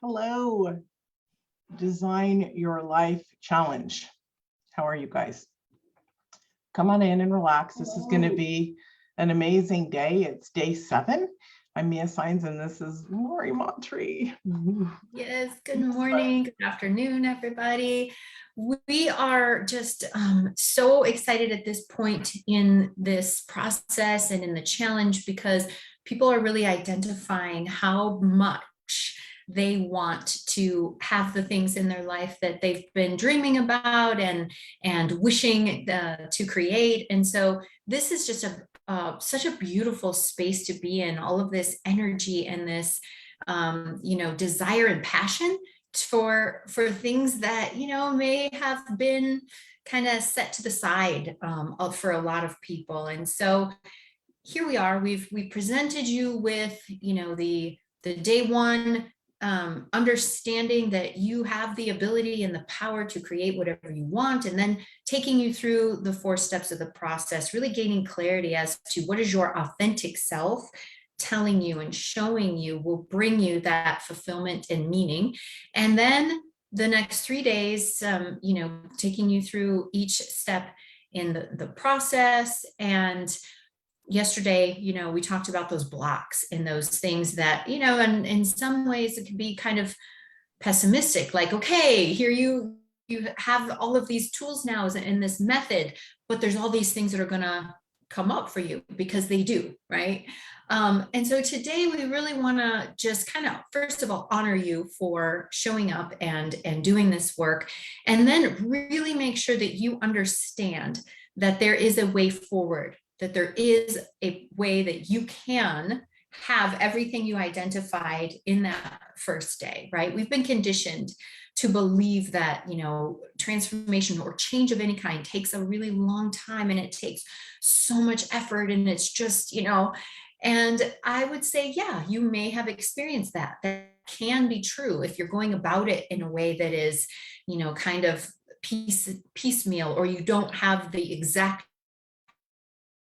Hello, Design Your Life Challenge. How are you guys? Come on in and relax. This is going to be an amazing day. It's day 7. I'm Mia Sines and this is Lori Montree. Yes, good morning, good afternoon, everybody. We are just so excited at this point in this process and in the challenge because people are really identifying how much they want to have the things in their life that they've been dreaming about and wishing to create. And so this is just such a beautiful space to be in, all of this energy and this desire and passion for things that may have been kind of set to the side for a lot of people. And so here we are. We presented you with the day one understanding that you have the ability and the power to create whatever you want, and then taking you through the 4 steps of the process, really gaining clarity as to what is your authentic self telling you and showing you will bring you that fulfillment and meaning. And then the next 3 days, taking you through each step in the process. And yesterday, we talked about those blocks and those things that, and in some ways it can be kind of pessimistic, like, okay, here you have all of these tools now in this method, but there's all these things that are going to come up for you because they do, right? And so today we really want to just kind of, first of all, honor you for showing up and doing this work, and then really make sure that you understand that there is a way forward, that there is a way that you can have everything you identified in that first day, right? We've been conditioned to believe that, transformation or change of any kind takes a really long time and it takes so much effort, and it's just, and I would say, yeah, you may have experienced that. That can be true if you're going about it in a way that is, kind of piecemeal, or you don't have the exact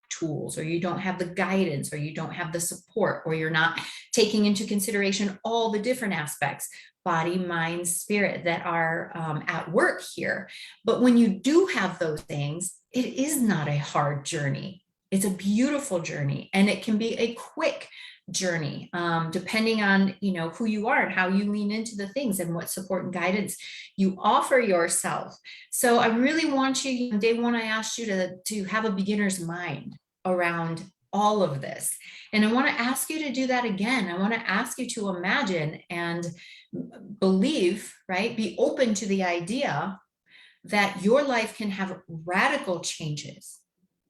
tools, or you don't have the guidance, or you don't have the support, or you're not taking into consideration all the different aspects, body, mind, spirit, that are at work here. But when you do have those things, it is not a hard journey. It's a beautiful journey, and it can be a quick journey, depending on who you are and how you lean into the things and what support and guidance you offer yourself. So I really want you, on day 1, I asked you to have a beginner's mind around all of this, and I want to ask you to do that again. I want to ask you to imagine and believe, right? Be open to the idea that your life can have radical changes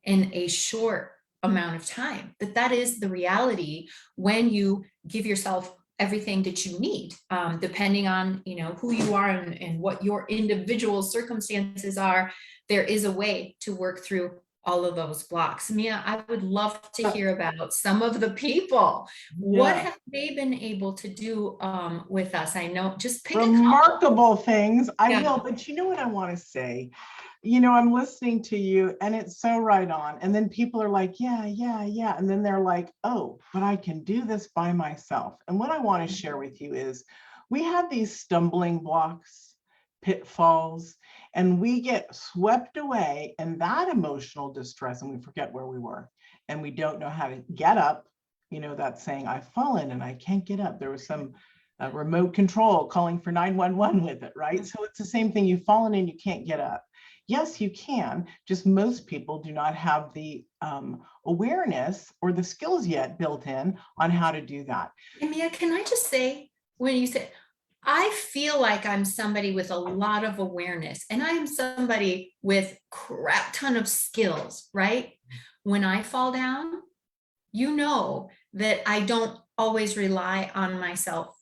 in a short amount of time, that is the reality when you give yourself everything that you need, depending on who you are and what your individual circumstances are. There is a way to work through all of those blocks. Mia, I would love to hear about some of the people. What have they been able to do with us? I know, just pick remarkable things. I will, but you know what I want to say? I'm listening to you and it's so right on. And then people are like, yeah. And then they're like, oh, but I can do this by myself. And what I want to share with you is we have these stumbling blocks, pitfalls, and we get swept away in that emotional distress, and we forget where we were, and we don't know how to get up. That saying, I've fallen and I can't get up. There was some remote control calling for 911 with it, right? So it's the same thing. You've fallen and you can't get up. Yes, you can, just most people do not have the awareness or the skills yet built in on how to do that. And Mia, can I just say, when you say, I feel like I'm somebody with a lot of awareness, and I am somebody with crap ton of skills, right? When I fall down, that I don't always rely on myself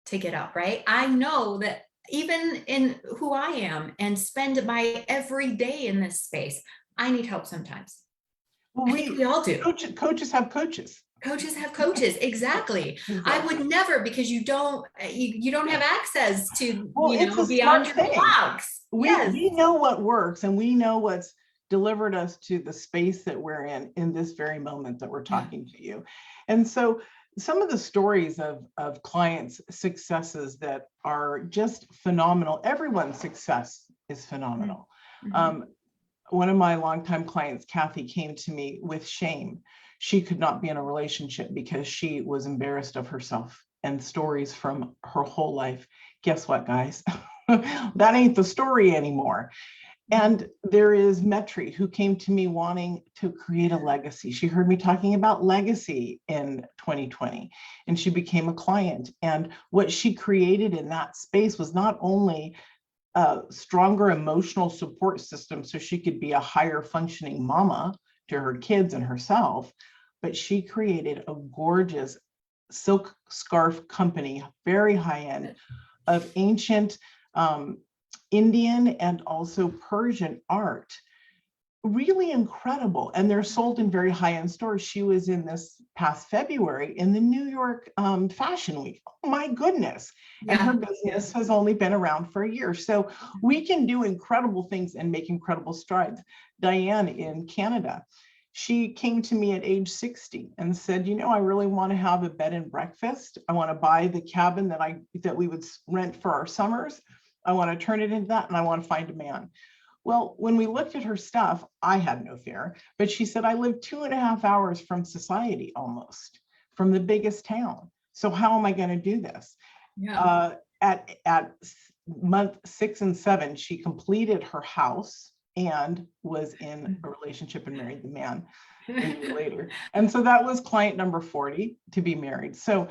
to get up, right? I know that even in who I am and spend my every day in this space, I need help sometimes. Well, we all do. Coaches have coaches. Coaches have coaches. Exactly. I would never, because you don't have access to, it's beyond your blocks. We know what works, and we know what's delivered us to the space that we're in this very moment that we're talking to you. And so some of the stories of clients' successes that are just phenomenal. Everyone's success is phenomenal. One of my longtime clients, Kathy, came to me with shame. She could not be in a relationship because she was embarrassed of herself, and stories from her whole life. Guess what, guys? That ain't the story anymore. And there is Metri, who came to me wanting to create a legacy. She heard me talking about legacy in 2020, and she became a client. And what she created in that space was not only a stronger emotional support system so she could be a higher functioning mama to her kids and herself, but she created a gorgeous silk scarf company, very high end, of ancient Indian and also Persian art. Really incredible. And they're sold in very high-end stores. She was in this past February in the New York Fashion Week. Oh my goodness. And her business has only been around for a year. So we can do incredible things and make incredible strides. Diane in Canada, she came to me at age 60 and said, you know, I really want to have a bed and breakfast. I want to buy the cabin that we would rent for our summers. I want to turn it into that, and I want to find a man. Well, when we looked at her stuff, I had no fear, but she said, I live 2.5 hours from society, almost from the biggest town. So how am I going to do this? At month 6 and 7, she completed her house and was in a relationship and married the man a year later. And so that was client number 40 to be married. So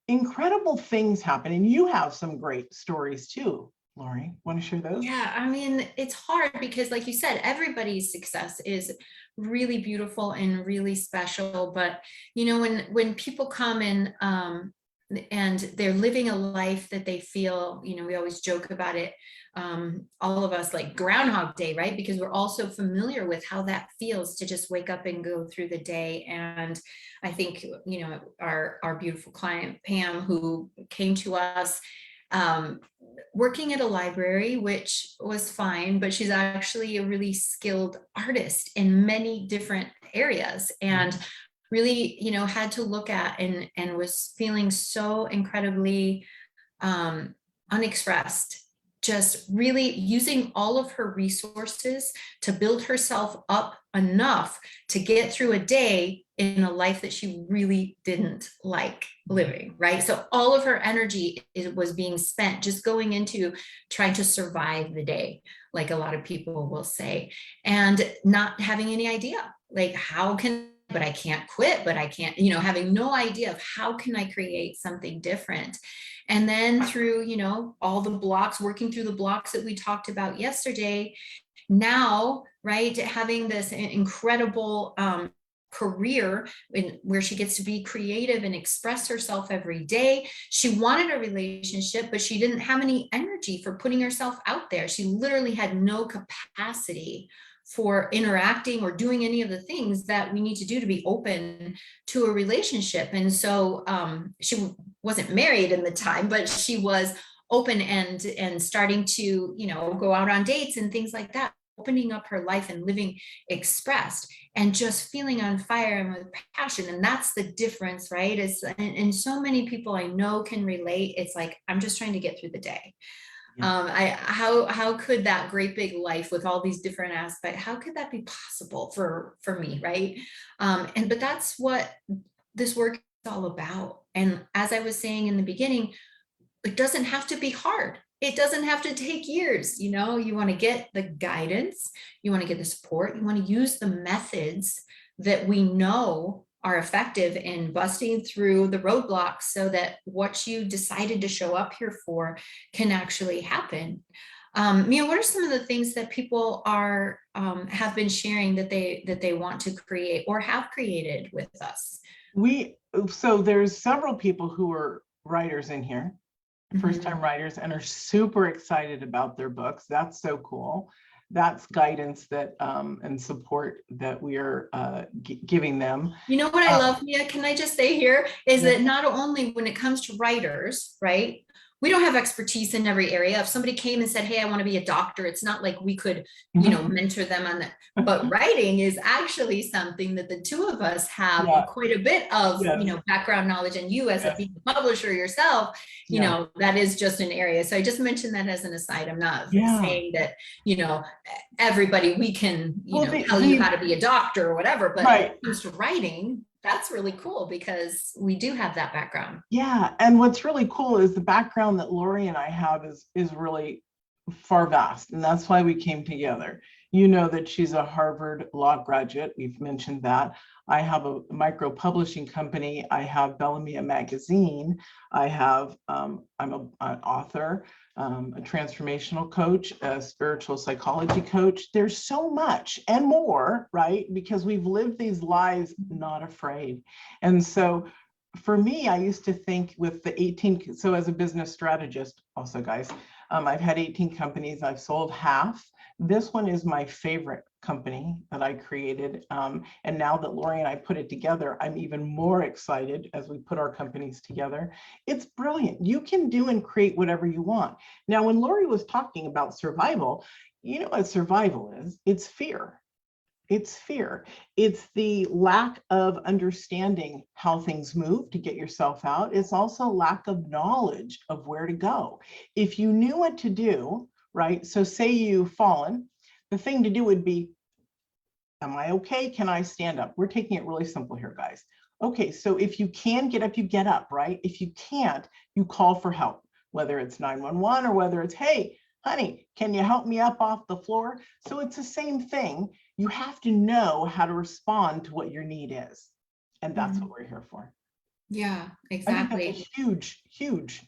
incredible things happen. And you have some great stories too. Lori, want to share those? Yeah, I mean, it's hard because like you said, everybody's success is really beautiful and really special. But, you know, when people come in and they're living a life that they feel, you know, we always joke about it, all of us, like Groundhog Day, right? Because we're also familiar with how that feels to just wake up and go through the day. And I think, you know, our beautiful client, Pam, who came to us, working at a library, which was fine, but she's actually a really skilled artist in many different areas, and really, you know, had to look at and was feeling so incredibly unexpressed, just really using all of her resources to build herself up enough to get through a day in a life that she really didn't like living, right? So all of her energy was being spent just going into trying to survive the day, like a lot of people will say, and not having any idea, like, but I can't quit, but I can't, you know, having no idea of how can I create something different. And then through, you know, all the blocks, working through the blocks that we talked about yesterday, now, right, having this incredible career where she gets to be creative and express herself every day. She wanted a relationship, but she didn't have any energy for putting herself out there. She literally had no capacity for interacting or doing any of the things that we need to do to be open to a relationship. And so she wasn't married in the time, but she was open and starting to, you know, go out on dates and things like that, opening up her life and living expressed and just feeling on fire and with passion. And that's the difference, right? And so many people I know can relate. It's like, I'm just trying to get through the day. How could that great big life with all these different aspects, how could that be possible for me, right? But that's what this work is all about. And as I was saying in the beginning, it doesn't have to be hard. It doesn't have to take years. You know, you want to get the guidance, you want to get the support, you want to use the methods that we know are effective in busting through the roadblocks so that what you decided to show up here for can actually happen. Mia, what are some of the things that people are have been sharing that they want to create or have created with us? So there's several people who are writers in here, first-time writers, and are super excited about their books. That's so cool. That's guidance that and support that we are giving them. You know what I love, Mia? Can I just say here is that not only when it comes to writers, right? we don't have expertise in every area. If somebody came and said, hey, I want to be a doctor, it's not like we could, you know, mentor them on that. But writing is actually something that the two of us have quite a bit of, you know, background knowledge. And you as a being a publisher yourself, you know, that is just an area. So I just mentioned that as an aside. I'm not saying that, you know, everybody, we can, you know, tell you how to be a doctor or whatever, but when it comes to writing, that's really cool because we do have that background. Yeah. And what's really cool is the background that Lori and I have is really far vast. And that's why we came together. You know that she's a Harvard Law graduate. We've mentioned that. I have a micro publishing company. I have Bellamia Magazine. I have, I'm an author, a transformational coach, a spiritual psychology coach. There's so much and more, right? Because we've lived these lives not afraid. And so for me, I used to think with the 18, so as a business strategist also, guys, I've had 18 companies, I've sold half. This one is my favorite company that I created. And now that Lori and I put it together, I'm even more excited as we put our companies together. It's brilliant. You can do and create whatever you want. Now, when Lori was talking about survival, you know what survival is? It's fear. It's fear. It's the lack of understanding how things move to get yourself out. It's also lack of knowledge of where to go. If you knew what to do, right? So say you've fallen, the thing to do would be, am I okay? Can I stand up? We're taking it really simple here, guys. Okay, so if you can get up, you get up, right? If you can't, you call for help, whether it's 911 or whether it's, hey, honey, can you help me up off the floor? So it's the same thing. You have to know how to respond to what your need is. And that's what we're here for. Yeah, exactly. I think that's a huge, huge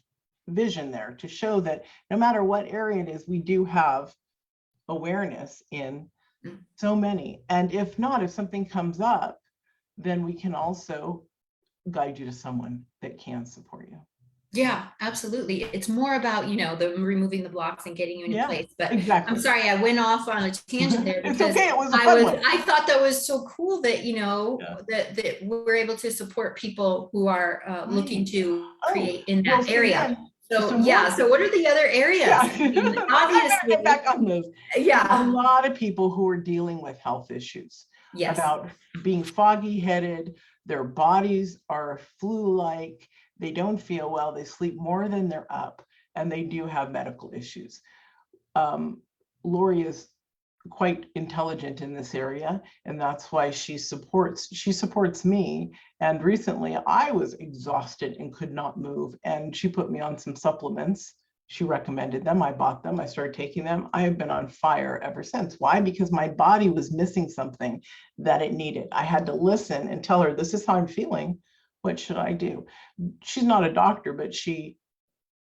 vision there to show that no matter what area it is, we do have awareness in so many. And if not, if something comes up, then we can also guide you to someone that can support you. Yeah, absolutely. It's more about, you know, the removing the blocks and getting you into place. But I'm sorry, I went off on a tangent there because it's okay. It was a fun one. I thought that was so cool that, you know, that we're able to support people who are looking to create in that area. So yeah, so what are the other areas? Obviously, get back on this. Yeah, a lot of people who are dealing with health issues. About being foggy headed, their bodies are flu-like, they don't feel well, they sleep more than they're up, and they do have medical issues. Lori is quite intelligent in this area, and that's why she supports me. And recently I was exhausted and could not move, and she put me on some supplements. She recommended them. I bought them. I started taking them. I have been on fire ever since. Why? Because my body was missing something that it needed. I had to listen and tell her, this is how I'm feeling. What should I do? She's not a doctor, but she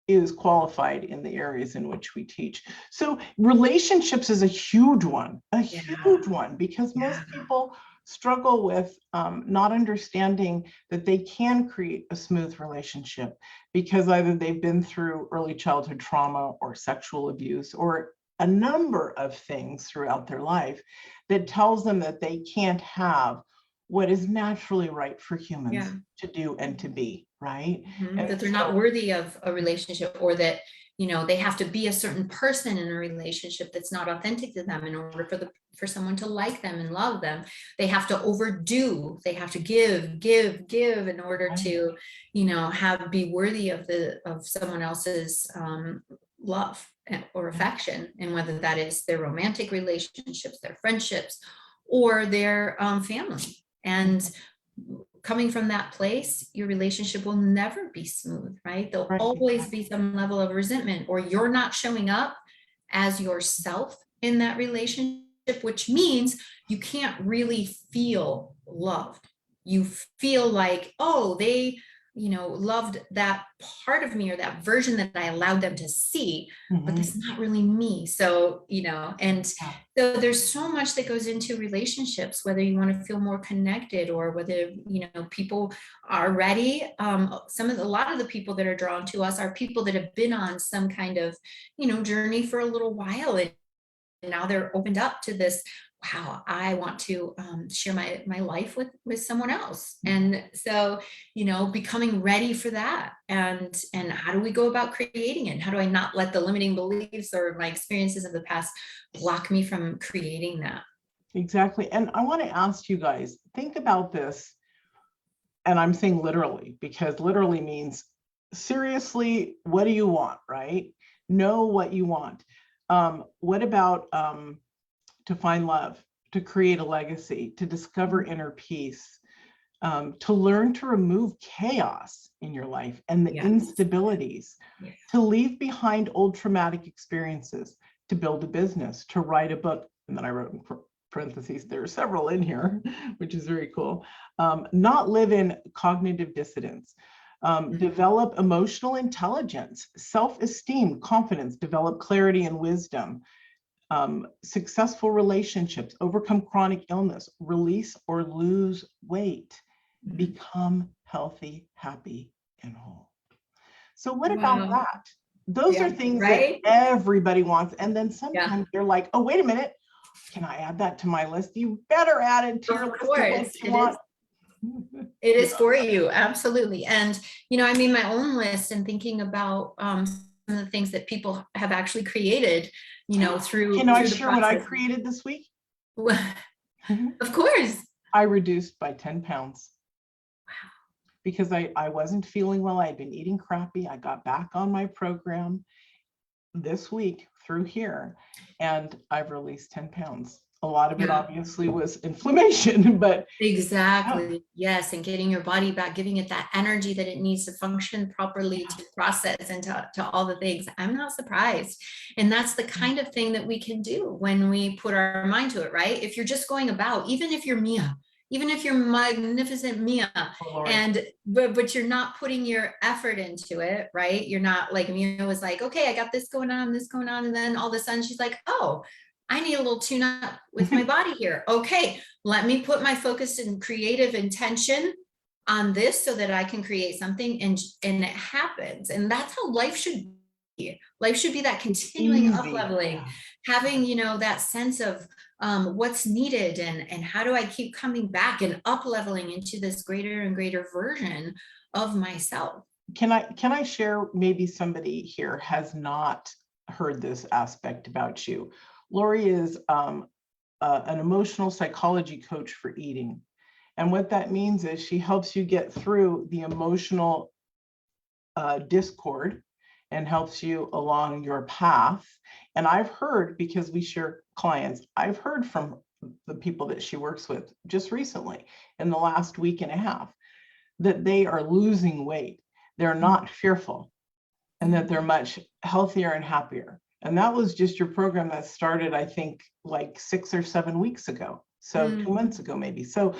is qualified in the areas in which we teach. So relationships is a huge one, huge one, because most people struggle with not understanding that they can create a smooth relationship because either they've been through early childhood trauma or sexual abuse or a number of things throughout their life that tells them that they can't have what is naturally right for humans to do and to be, right? That they're not worthy of a relationship, or that, you know, they have to be a certain person in a relationship that's not authentic to them in order for someone to like them and love them. They have to overdo, they have to give in order to, you know, be worthy of someone else's love or affection, and whether that is their romantic relationships, their friendships, or their family. And coming from that place, your relationship will never be smooth, right? There'll always be some level of resentment, or you're not showing up as yourself in that relationship, which means you can't really feel loved. You feel like, oh, they, you know, loved that part of me or that version that I allowed them to see, but that's not really me. So, you know, and so there's so much that goes into relationships, whether you want to feel more connected or whether, you know, people are ready. A lot of the people that are drawn to us are people that have been on some kind of, you know, journey for a little while, and now they're opened up to this. wow, I want to share my life with someone else. And so, becoming ready for that, and how do we go about creating it? And how do I not let the limiting beliefs or my experiences of the past block me from creating that? Exactly. And I want to ask you guys, think about this. And I'm saying literally, because literally means seriously, what do you want, right? Know what you want. What about to find love, to create a legacy, to discover inner peace, to learn to remove chaos in your life and the Yes. instabilities, Yes. to leave behind old traumatic experiences, to build a business, to write a book. And then I wrote in parentheses, there are several in here, which is very cool. Not live in cognitive dissonance. Develop emotional intelligence, self-esteem, confidence, develop clarity and wisdom. Successful relationships, overcome chronic illness, release or lose weight, become healthy, happy, and whole. So what about that? Those are things right? that everybody wants. And then sometimes they're like, oh, wait a minute, can I add that to my list? You better add it to your list of what you want. It is for you, absolutely. And I mean, my own list and thinking about some of the things that people have actually created, through. Can I share what I created this week? Of course. I reduced by 10 pounds. Wow. Because I wasn't feeling well. I had been eating crappy. I got back on my program this week through here, and I've released 10 pounds. A lot of it obviously was inflammation, but exactly. Yes. And getting your body back, giving it that energy that it needs to function properly, to process and to all the things. I'm not surprised. And that's the kind of thing that we can do when we put our mind to it, right? If you're just going about, even if you're Mia, even if you're magnificent Mia, but you're not putting your effort into it, right? You're not like Mia was like, okay, I got this going on, and then all of a sudden she's like, oh, I need a little tune up with my body here. Okay, let me put my focus and creative intention on this so that I can create something, and it happens. And that's how life should be. Life should be that continuing up leveling, having, that sense of what's needed and how do I keep coming back and up leveling into this greater and greater version of myself. Can I share, maybe somebody here has not heard this aspect about you. Lori is an emotional psychology coach for eating. And what that means is she helps you get through the emotional discord and helps you along your path. And I've heard, because we share clients, I've heard from the people that she works with just recently in the last week and a half that they are losing weight. They're not fearful, and that they're much healthier and happier. And that was just your program that started, I think, like 6 or 7 weeks ago. So 2 months ago, maybe. So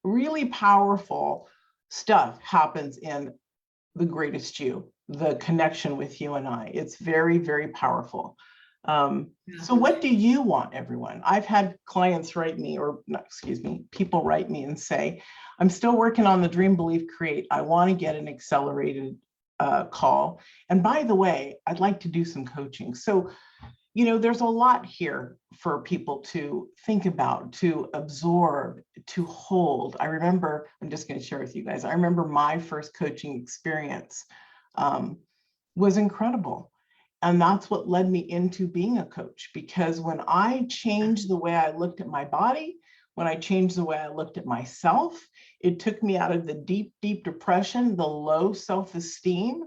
really powerful stuff happens in The Greatest You, the connection with you and I. It's very, very powerful. So what do you want, everyone? I've had clients write me, or not, excuse me, people write me and say, I'm still working on the Dream, Believe, Create. I want to get an accelerated call. And by the way, I'd like to do some coaching. So, there's a lot here for people to think about, to absorb, to hold. I remember, I'm just going to share with you guys, I remember my first coaching experience was incredible. And that's what led me into being a coach, because when I changed the way I looked at my body, when I changed the way I looked at myself, it took me out of the deep, deep depression, the low self-esteem.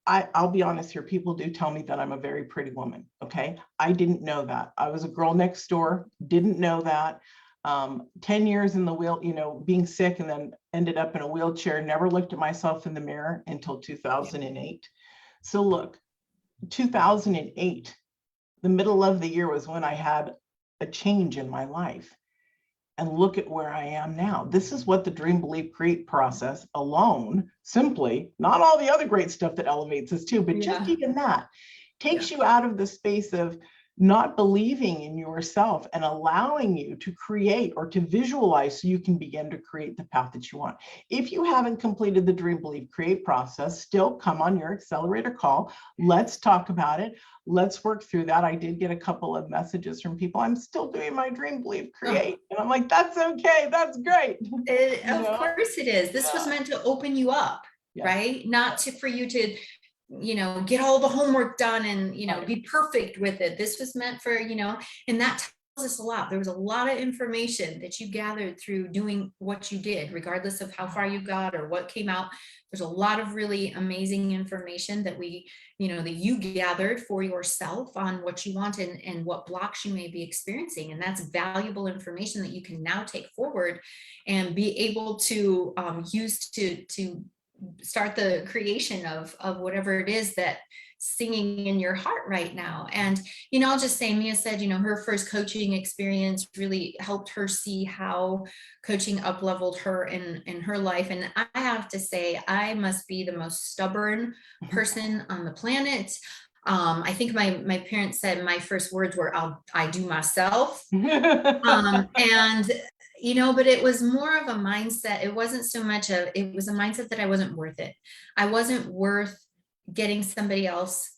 I'll be honest here, people do tell me that I'm a very pretty woman, okay? I didn't know that. I was a girl next door, didn't know that. 10 years in the wheel, being sick, and then ended up in a wheelchair, never looked at myself in the mirror until 2008. So look, 2008, the middle of the year was when I had a change in my life. And look at where I am now. This is what the Dream, Believe, Create process alone, simply, not all the other great stuff that elevates us too, but just even that takes you out of the space of not believing in yourself and allowing you to create or to visualize so you can begin to create the path that you want. If you haven't completed the Dream, Believe, Create process, still come on your accelerator call. Let's talk about it. Let's work through that. I did get a couple of messages from people. I'm still doing my Dream, Believe, Create. And I'm like, that's okay. That's great. Of course it is. This was meant to open you up, right? Not for you to, get all the homework done and, be perfect with it. This was meant for, and that tells us a lot. There was a lot of information that you gathered through doing what you did, regardless of how far you got or what came out. There's a lot of really amazing information that that you gathered for yourself on what you want and what blocks you may be experiencing. And that's valuable information that you can now take forward and be able to use to start the creation of whatever it is that singing in your heart right now. And, I'll just say, Mia said, her first coaching experience really helped her see how coaching up-leveled her in her life. And I have to say, I must be the most stubborn person on the planet. I think my parents said my first words were, I do myself. And but it was more of a mindset. It wasn't so much it was a mindset that I wasn't worth it. I wasn't worth getting somebody else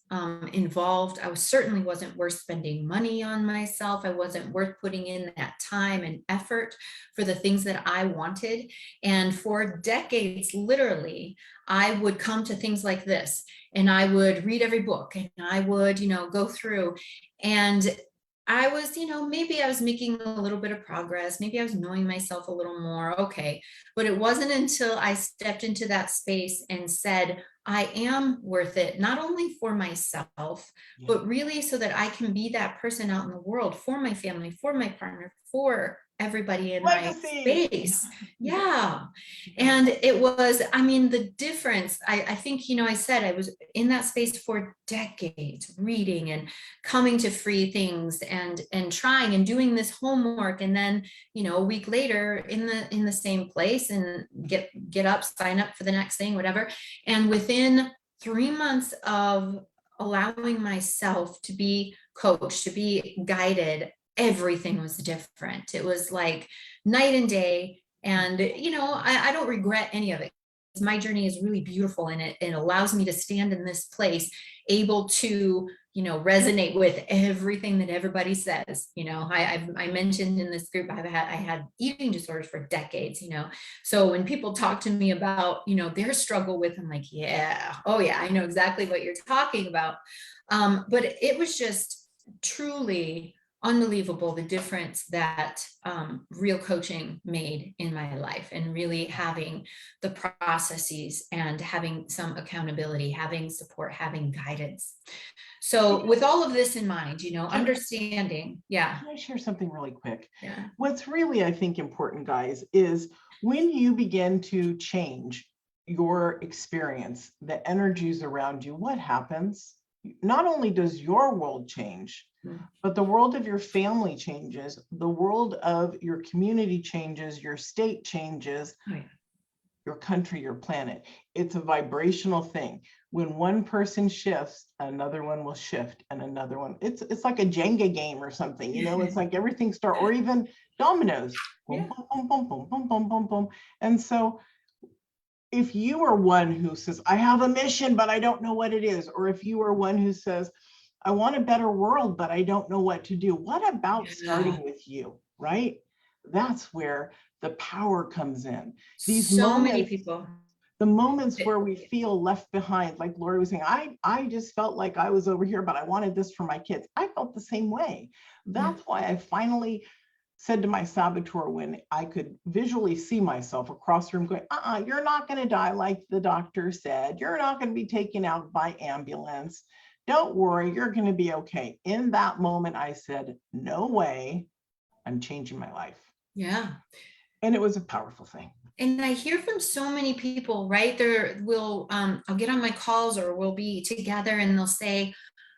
involved. I certainly wasn't worth spending money on myself. I wasn't worth putting in that time and effort for the things that I wanted. And for decades, literally, I would come to things like this and I would read every book and I would, go through, and I was, maybe I was making a little bit of progress. Maybe I was knowing myself a little more. Okay. But it wasn't until I stepped into that space and said, I am worth it, not only for myself, but really so that I can be that person out in the world for my family, for my partner, for everybody in my space. Yeah. And it was, the difference, I think, I said I was in that space for decades, reading and coming to free things and trying and doing this homework. And then, a week later in the same place and get up, sign up for the next thing, whatever. And within 3 months of allowing myself to be coached, to be guided, everything was different. It was like night and day. And, I don't regret any of it. My journey is really beautiful and it allows me to stand in this place able to, resonate with everything that everybody says. I mentioned in this group, I had eating disorders for decades, so when people talk to me about, their struggle with, I'm like, oh yeah, I know exactly what you're talking about. But it was just truly unbelievable, the difference that real coaching made in my life, and really having the processes and having some accountability, having support, having guidance. So with all of this in mind, understanding. Yeah. Can I share something really quick? Yeah. What's really, I think, important, guys, is when you begin to change your experience, the energies around you, what happens? Not only does your world change, but the world of your family changes, the world of your community changes, your state changes, your country, your planet. It's a vibrational thing. When one person shifts, another one will shift, and another one. It's like a Jenga game or something, it's like everything starts, or even dominoes. Boom, boom, boom, boom, boom, boom, boom, boom. And so if you are one who says, I have a mission, but I don't know what it is, or if you are one who says, I want a better world, but I don't know what to do. What about starting with you, right? That's where the power comes in. These so moments, many people. The moments where we feel left behind, like Lori was saying, I just felt like I was over here, but I wanted this for my kids. I felt the same way. That's why I finally said to my saboteur, when I could visually see myself across the room going, you're not going to die like the doctor said. You're not going to be taken out by ambulance. Don't worry, you're going to be okay. In that moment, I said, no way, I'm changing my life. Yeah. And it was a powerful thing. And I hear from so many people, right? I'll get on my calls or we'll be together and they'll say,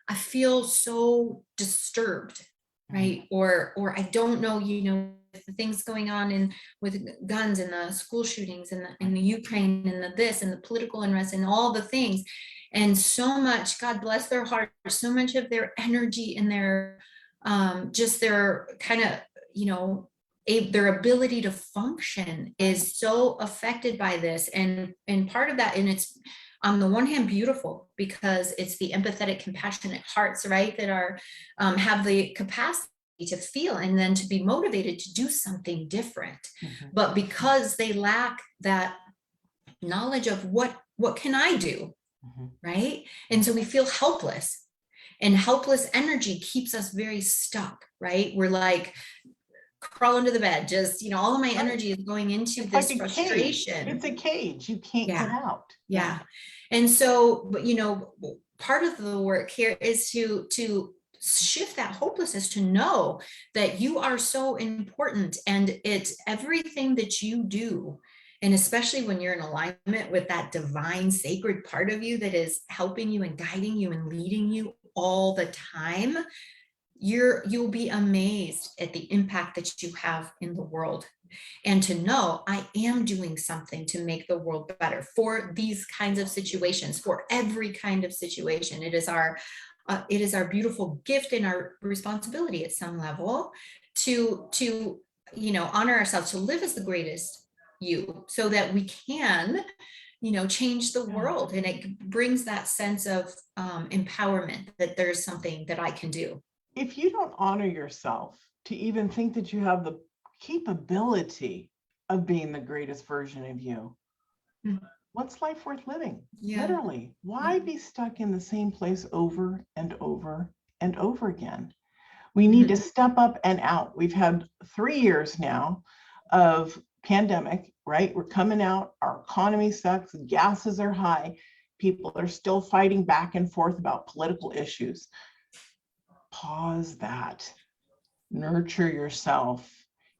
I feel so disturbed, right? Or I don't know, the things going on with guns and the school shootings and the Ukraine and the this and the political unrest and all the things. And so much, God bless their heart, so much of their energy and their just their kind of, you know, their ability to function is so affected by this. And part of that, and it's on the one hand beautiful because it's the empathetic, compassionate hearts, right, that are have the capacity to feel and then to be motivated to do something different. But because they lack that knowledge of what can I do, right? And so we feel helpless, and helpless energy keeps us very stuck, right? We're like, crawl under the bed, just, you know, all of my energy is going into It's this like a frustration. cage. It's a cage. You can't get out. Yeah. And so, but you know, part of the work here is to shift that hopelessness, to know that you are so important, and it's everything that you do. And especially when you're in alignment with that divine sacred part of you that is helping you and guiding you and leading you all the time, you'll be amazed at the impact that you have in the world. And to know I am doing something to make the world better for these kinds of situations, for every kind of situation. It is our beautiful gift and our responsibility at some level to you know, honor ourselves, to live as the greatest you, so that we can, you know, change the world. And it brings that sense of empowerment, that there's something that I can do. If you don't honor yourself to even think that you have the capability of being the greatest version of you, what's life worth living? Literally, why be stuck in the same place over and over and over again? We need to step up and out. We've had 3 years now of pandemic, right? We're coming out, our economy sucks, gases are high, people are still fighting back and forth about political issues. Pause that, nurture yourself,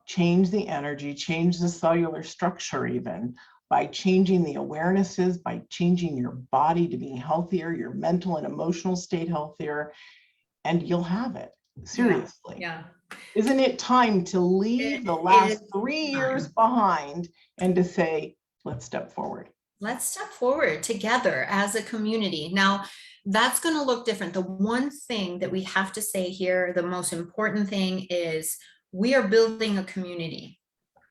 change the energy, change the cellular structure, even by changing the awarenesses, by changing your body to being healthier, your mental and emotional state healthier, and you'll have it. Seriously. Yeah. Isn't it time to leave the last 3 years behind and to say, let's step forward? Let's step forward together as a community. Now, that's going to look different. The one thing that we have to say here, the most important thing, is we are building a community.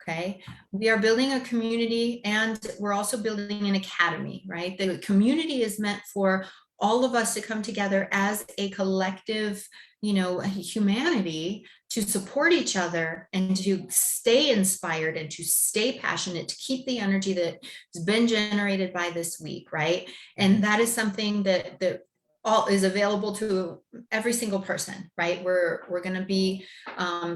Okay. We are building a community, and we're also building an academy, right? The community is meant for all of us to come together as a collective, you know, humanity, to support each other and to stay inspired and to stay passionate, to keep the energy that has been generated by this week, right? And that is something that all is available to every single person, right? We're going to be,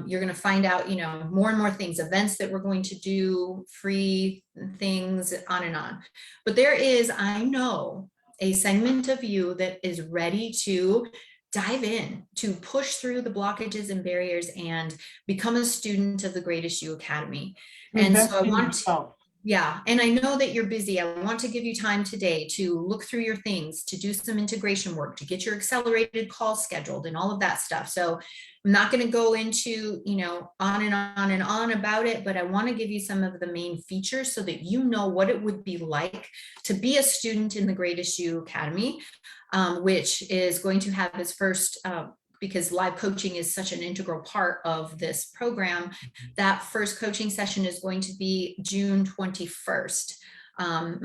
you're going to find out, you know, more and more things, events that we're going to do, free things, on and on. But there is, I know, a segment of you that is ready to dive in, to push through the blockages and barriers and become a student of the Greatest You Academy. And so I want to, yeah, and I know that you're busy. I want to give you time today to look through your things, to do some integration work, to get your accelerated call scheduled and all of that stuff. So I'm not going to go into, you know, on and on and on about it, but I want to give you some of the main features so that you know what it would be like to be a student in the Greatest You Academy, which is going to have its first, because live coaching is such an integral part of this program, that first coaching session is going to be June 21st.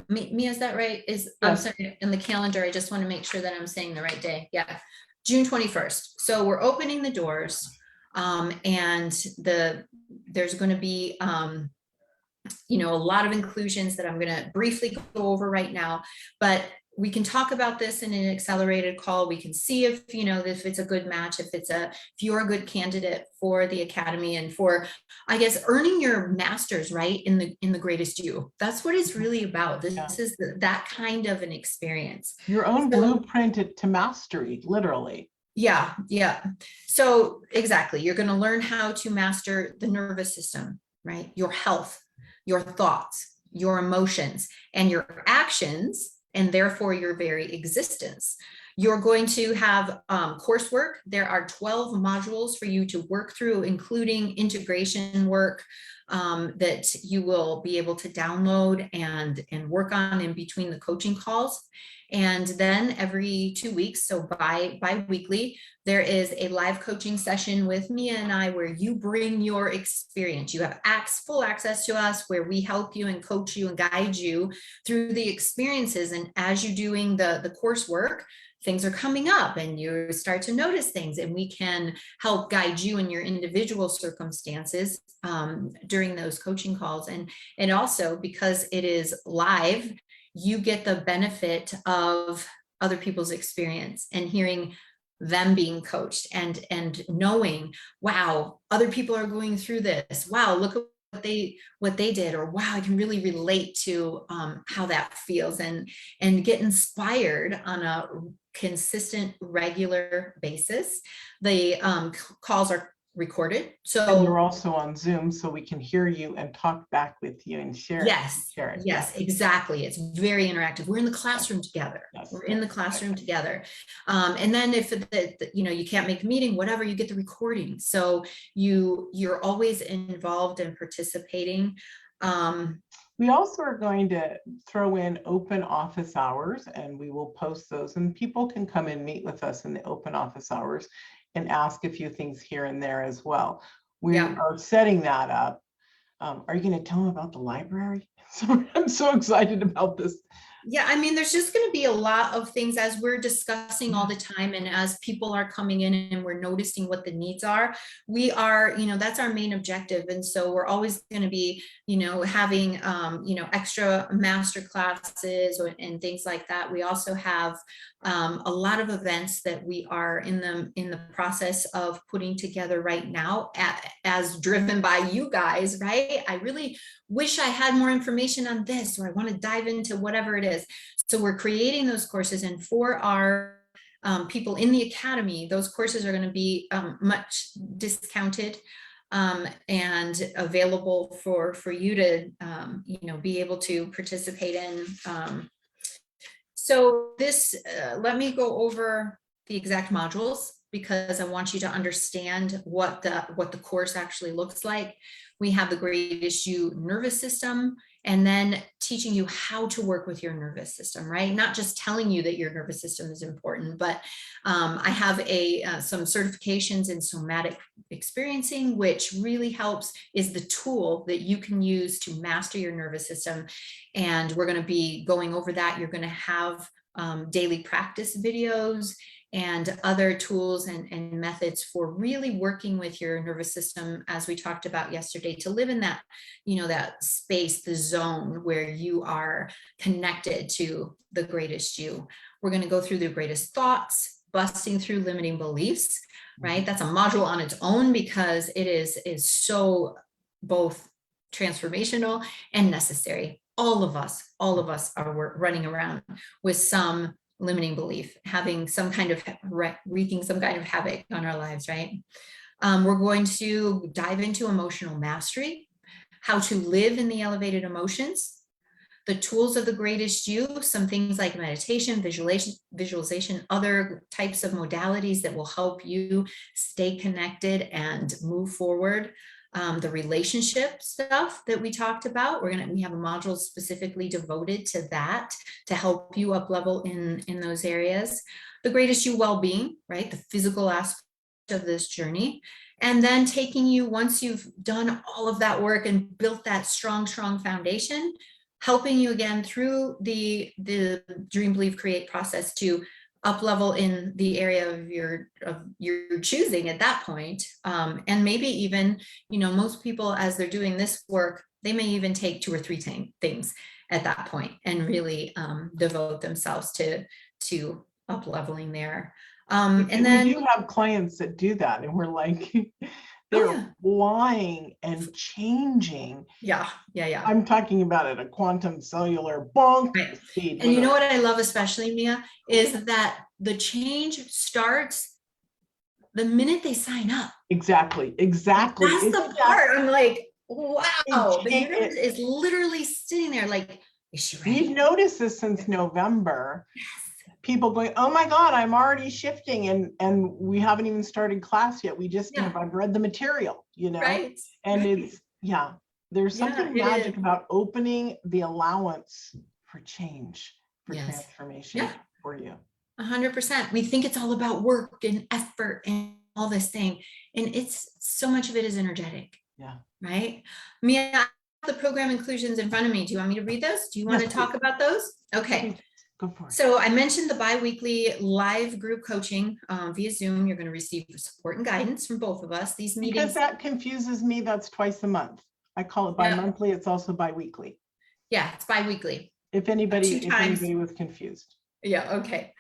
Mia, is that right? I'm sorry, in the calendar, I just want to make sure that I'm saying the right day. Yeah, June 21st. So we're opening the doors, and there's going to be, you know, a lot of inclusions that I'm going to briefly go over right now, but we can talk about this in an accelerated call. We can see if, you know, if it's a good match, if you're a good candidate for the academy and for, I guess, earning your master's, right, in the Greatest You. That's what it's really about. This is that kind of an experience. Your own blueprint to mastery, literally. Yeah, yeah. So exactly, you're going to learn how to master the nervous system, right? Your health, your thoughts, your emotions, and your actions, and therefore your very existence. You're going to have coursework. There are 12 modules for you to work through, including integration work that you will be able to download and work on in between the coaching calls. And then every 2 weeks, so bi-weekly, there is a live coaching session with Mia and I where you bring your experience. You have full access to us, where we help you and coach you and guide you through the experiences. And as you're doing the coursework, things are coming up and you start to notice things, and we can help guide you in your individual circumstances during those coaching calls. And also, because it is live, you get the benefit of other people's experience and hearing them being coached and knowing, wow, other people are going through this. Wow, look at what they did, or wow, I can really relate to how that feels, and get inspired on a consistent, regular basis. The calls are recorded, And so you're also on Zoom, so we can hear you and talk back with you and share. yes, share it. yes, exactly. It's very interactive. We're in the classroom together. Yes, We're in the classroom together. And then if you can't make a meeting, whatever, you get the recording. So you're always involved and participating. We also are going to throw in open office hours, and we will post those, and people can come and meet with us in the open office hours and ask a few things here and there as well. We are setting that up. Are you going to tell them about the library? So I'm so excited about this. Yeah, I mean, there's just going to be a lot of things as we're discussing all the time, and as people are coming in and we're noticing what the needs are. We are, that's our main objective. And so we're always going to be, having, extra master classes and things like that. We also have a lot of events that we are in the process of putting together right now, as driven by you guys, right? I really wish I had more information on this, or I want to dive into whatever it is. So we're creating those courses, and for our people in the academy, those courses are going to be much discounted and available for you to be able to participate in. So this, let me go over the exact modules, because I want you to understand what the course actually looks like. We have the Greatest You nervous system, and then teaching you how to work with your nervous system, right? Not just telling you that your nervous system is important, but I have some certifications in somatic experiencing, which really is the tool that you can use to master your nervous system. And we're going to be going over that. You're going to have daily practice videos and other tools and methods for really working with your nervous system, as we talked about yesterday, to live in that, that space, the zone where you are connected to the greatest you. We're going to go through the greatest thoughts, busting through limiting beliefs, right? That's a module on its own, because it is so both transformational and necessary. All of us are running around with some limiting belief, having some kind of wreaking some kind of havoc on our lives, right? We're going to dive into emotional mastery, how to live in the elevated emotions, the tools of the greatest you, some things like meditation, visualization, other types of modalities that will help you stay connected and move forward. The relationship stuff that we talked about, we have a module specifically devoted to that, to help you up level in those areas. The greatest you well-being, right? The physical aspect of this journey. And then taking you, once you've done all of that work and built that strong foundation, helping you again through the dream, believe, create process to up level in the area of your choosing at that point. And maybe even, most people, as they're doing this work, they may even take 2 or 3 things at that point and really devote themselves to up leveling there. And then we do have clients that do that, and we're like, they're flying and changing. Yeah. I'm talking about at a quantum cellular bonk speed. And you know what I love especially, Mia, is that the change starts the minute they sign up. Exactly. That's the part. I'm like, wow, the universe is literally sitting there like, is she ready? We've noticed this since November. Yes. People going, oh my God, I'm already shifting, and we haven't even started class yet. We just have, I've read the material, Right. And it's, there's something magic about opening the allowance for change, for transformation. for you. 100%. We think it's all about work and effort and all this thing. And it's so much of it is energetic. Yeah. Right? Mia, I have the program inclusions in front of me. Do you want me to read those? Do you want Yes, to talk please. about those? Okay. Go for it. So I mentioned the bi-weekly live group coaching via Zoom. You're going to receive support and guidance from both of us. These meetings. Because that confuses me. That's twice a month. I call it bi-monthly. It's also bi-weekly. Yeah, it's bi-weekly. If anybody was confused. Yeah, okay.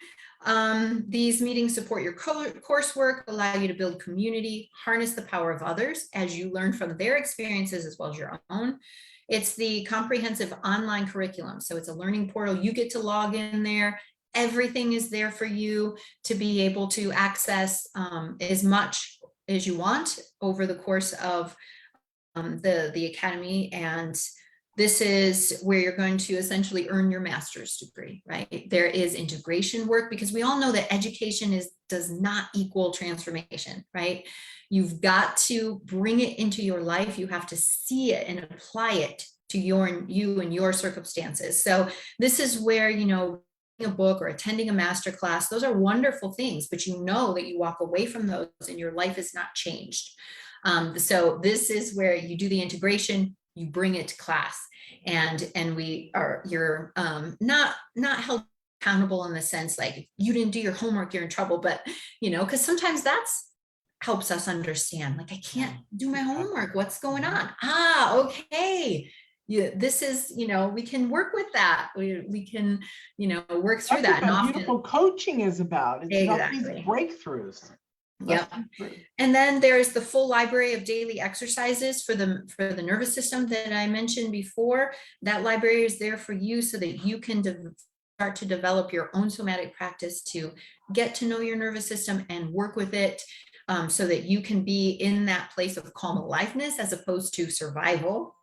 These meetings support your coursework, allow you to build community, harness the power of others as you learn from their experiences as well as your own. It's the comprehensive online curriculum. So it's a learning portal. You get to log in there. Everything is there for you to be able to access as much as you want over the course of the academy. And this is where you're going to essentially earn your master's degree, right? There is integration work because we all know that education does not equal transformation, right? You've got to bring it into your life. You have to see it and apply it to you and your circumstances. So this is where, you know, a book or attending a master class, those are wonderful things, but you know that you walk away from those and your life is not changed. So this is where you do the integration, you bring it to class, and you're not held accountable in the sense like if you didn't do your homework, you're in trouble, but you know, because sometimes that's helps us understand, like, I can't do my homework, what's going on? Okay. This is, you know, we can work with that. We can, you know, work through that. That's what beautiful coaching is about. It's about these breakthroughs. Yep. And then there's the full library of daily exercises for the nervous system that I mentioned before. That library is there for you so that you can start to develop your own somatic practice to get to know your nervous system and work with it so that you can be in that place of calm aliveness as opposed to survival.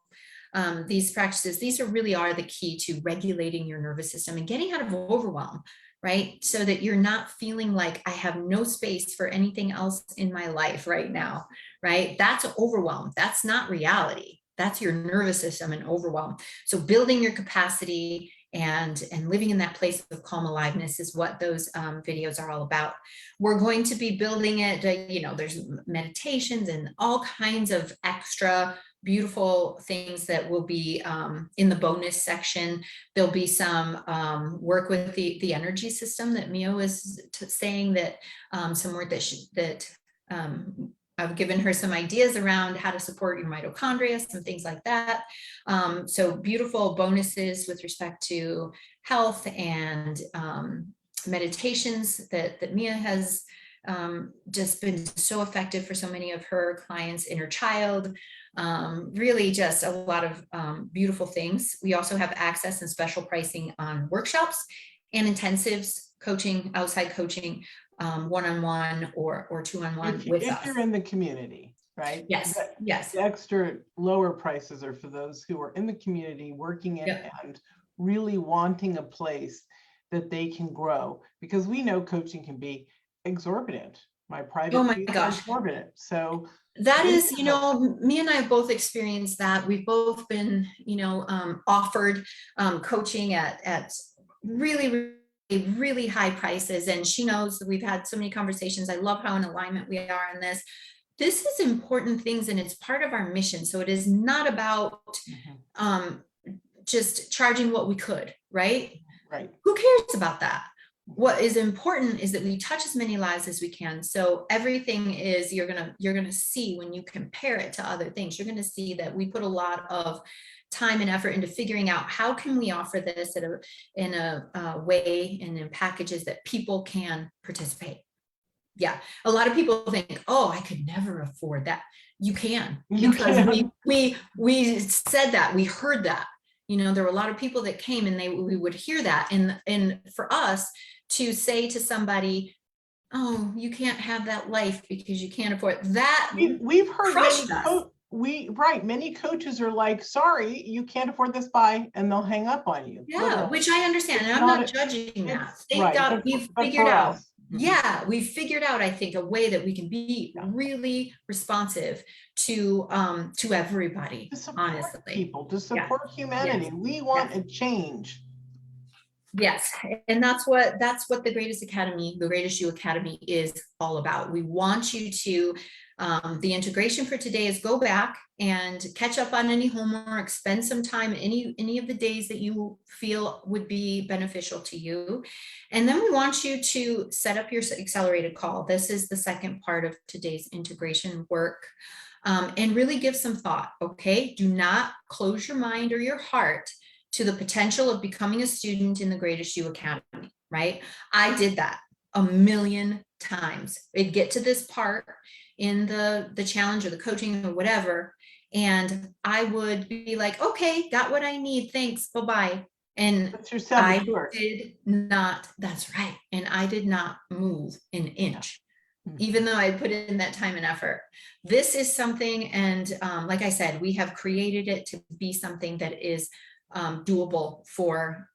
These practices, these really are the key to regulating your nervous system and getting out of overwhelm, right? So that you're not feeling like I have no space for anything else in my life right now, right? That's overwhelm. That's not reality. That's your nervous system and overwhelm. So building your capacity and living in that place of calm aliveness is what those videos are all about. We're going to be building it, you know, there's meditations and all kinds of extra beautiful things that will be in the bonus section. There'll be some work with the energy system that Mia was saying, that some work that I've given her some ideas around how to support your mitochondria, some things like that. So beautiful bonuses with respect to health and meditations that Mia has just been so effective for so many of her clients, inner child. Really just a lot of beautiful things. We also have access and special pricing on workshops and intensives, coaching, outside coaching, one-on-one or two-on-one with us. If you're in the community, right? Yes, yes. The extra lower prices are for those who are in the community working in and really wanting a place that they can grow, because we know coaching can be exorbitant. My private fees are exorbitant. So that is, you know, me and I have both experienced that. We've both been, you know, offered coaching at really high prices. And she knows that we've had so many conversations. I love how in alignment we are on this. This is important things and it's part of our mission. So it is not about just charging what we could, right? Right. Who cares about that? What is important is that we touch as many lives as we can. So everything is, you're gonna see when you compare it to other things, you're gonna see that we put a lot of time and effort into figuring out how can we offer this in a way and in packages that people can participate. Yeah, a lot of people think, oh, I could never afford that. You can, because we said that, we heard that. You know, there were a lot of people that came and we would hear that. And for us to say to somebody, oh, you can't have that life because you can't afford that. We've heard many coaches are like, sorry, you can't afford this, bye, and they'll hang up on you. Yeah, literally. Which I understand. And I'm not judging that. Thank God we've figured out. Yeah, we figured out, I think, a way that we can be really responsive to everybody, to support honestly. People, to support humanity. We want a change. Yes, and that's what the Greatest Academy, the Greatest You Academy is all about. We want you to, the integration for today is go back and catch up on any homework, spend some time any of the days that you feel would be beneficial to you. And then we want you to set up your accelerated call. This is the second part of today's integration work. And really give some thought, okay? Do not close your mind or your heart to the potential of becoming a student in the Greatest You Academy, right? I did that a million times. It'd get to this part in the challenge or the coaching or whatever, and I would be like, okay, got what I need, thanks, bye-bye. And That's your I saboteur. did not, that's right, and I did not move an inch. Mhm. Even though I put in that time and effort. This is something, and like I said, we have created it to be something that is doable for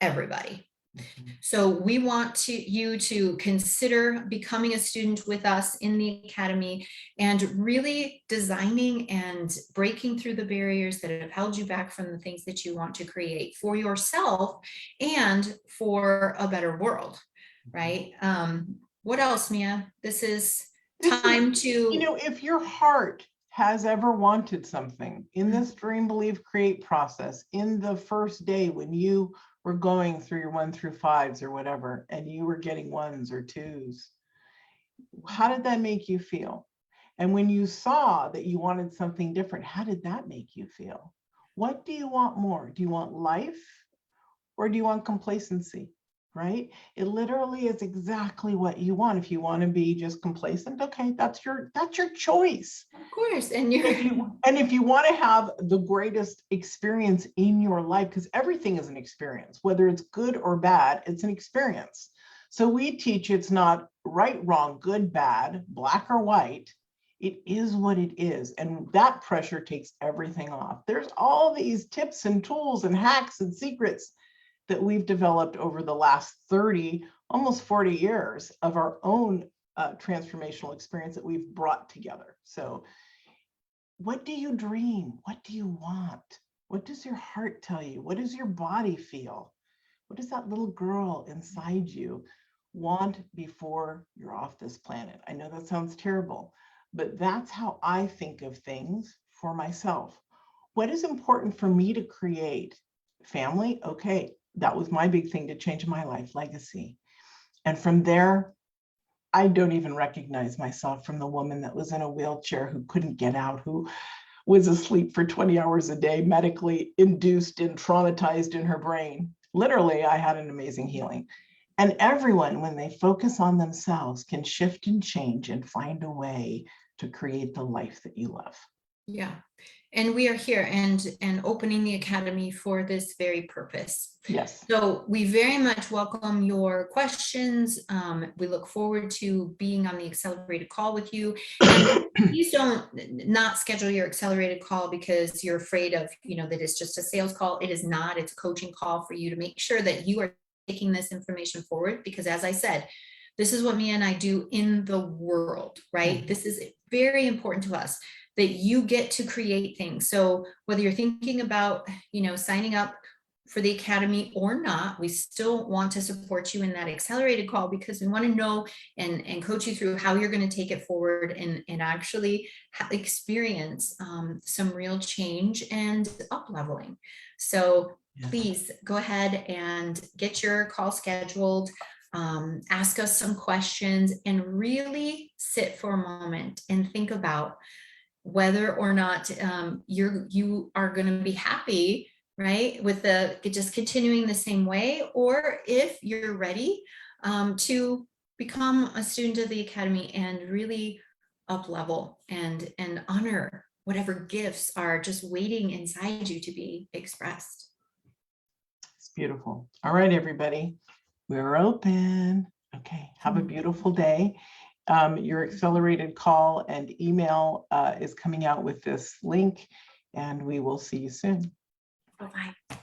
everybody. Mhm. So we want you to consider becoming a student with us in the Academy and really designing and breaking through the barriers that have held you back from the things that you want to create for yourself and for a better world, right? What else, Mia? This is time to, You know, if your heart has ever wanted something in this dream, believe, create process, in the first day when you were going through your 1 through 5s or whatever, and you were getting 1s or 2s, how did that make you feel? And when you saw that you wanted something different, how did that make you feel? What do you want more? Do you want life or do you want complacency? Right? It literally is exactly what you want. If you want to be just complacent, okay, that's your choice. of course, and you're, If you want to have the greatest experience in your life, because everything is an experience, whether it's good or bad, it's an experience. So we teach it's not right, wrong, good, bad, black or white. It is what it is. And that pressure takes everything off. There's all these tips and tools and hacks and secrets that we've developed over the last 30, almost 40 years of our own transformational experience that we've brought together. So what do you dream? What do you want? What does your heart tell you? What does your body feel? What does that little girl inside you want before you're off this planet? I know that sounds terrible, but that's how I think of things for myself. What is important for me to create? Family? Okay, that was my big thing to change my life, legacy. And from there, I don't even recognize myself from the woman that was in a wheelchair who couldn't get out, who was asleep for 20 hours a day, medically induced and traumatized in her brain. Literally, I had an amazing healing. And everyone, when they focus on themselves, can shift and change and find a way to create the life that you love. yeah. And we are here and opening the Academy for this very purpose. Yes. So we very much welcome your questions. We look forward to being on the accelerated call with you. And please don't not schedule your accelerated call because you're afraid of, that it's just a sales call. It is not. It's a coaching call for you to make sure that you are taking this information forward. Because as I said, this is what Mia and I do in the world, right? Mm-hmm. This is very important to us, that you get to create things. So whether you're thinking about, signing up for the Academy or not, we still want to support you in that accelerated call because we want to know and coach you through how you're going to take it forward and actually experience some real change and up-leveling. So please go ahead and get your call scheduled. Ask us some questions and really sit for a moment and think about whether or not you are going to be happy, right, with just continuing the same way, or if you're ready to become a student of the Academy and really up level and honor whatever gifts are just waiting inside you to be expressed. It's beautiful. All right, everybody, we're open. Okay, have a beautiful day. Your accelerated call and email is coming out with this link, and we will see you soon. Bye-bye.